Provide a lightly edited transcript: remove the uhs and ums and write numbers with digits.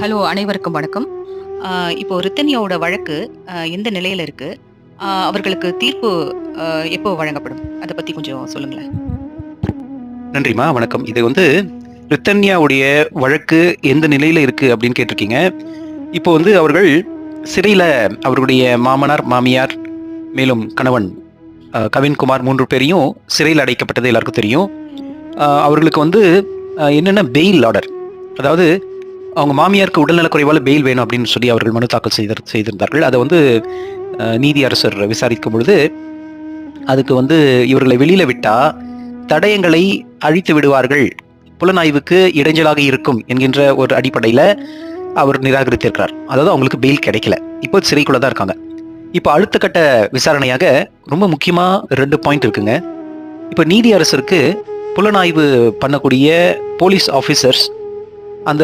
Hello, அனைவருக்கும் வணக்கம். இப்போ ரித்தன்யாவோட வழக்கு எந்த நிலையில இருக்கு? அவர்களுக்கு தீர்ப்பு அ எப்போ வழங்கப்படும்? அத பத்தி கொஞ்சம் சொல்லுங்களேன். நன்றிம்மா, வணக்கம். இது ரித்தன்யாவுடைய வழக்கு எந்த நிலையில இருக்கு அப்படின்னு கேட்டிருக்கீங்க. இப்போ அவர்கள் சிறையில அவர்களுடைய மாமனார், மாமியார், மேலும் கணவன் கவின்குமார் 3 பேரையும் சிறையில் அடைக்கப்பட்டது எல்லாருக்கும் தெரியும். அவர்களுக்கு என்னென்ன பெயில் ஆர்டர், அதாவது அவங்க மாமியாருக்கு உடல்நலக் குறைவால பெயில் வேணும் அப்படின்னு சொல்லி அவர்கள் மனு தாக்கல் செய்திருந்தார்கள். அதை நீதியரசர் விசாரிக்கும் பொழுது அதுக்கு இவர்களை வெளியில விட்டா தடயங்களை அழித்து விடுவார்கள், புலனாய்வுக்கு இடைஞ்சலாக இருக்கும் என்கின்ற ஒரு அடிப்படையில அவர் நிராகரித்திருக்கிறார். அதாவது அவங்களுக்கு பெயில் கிடைக்கல, இப்போ சிறைக்குள்ள தான் இருக்காங்க. இப்போ அடுத்த கட்ட விசாரணையாக ரொம்ப முக்கியமா 2 பாயிண்ட் இருக்குங்க. இப்போ நீதியரசருக்கு புலனாய்வு பண்ணக்கூடிய போலீஸ் ஆபீசர்ஸ் அந்த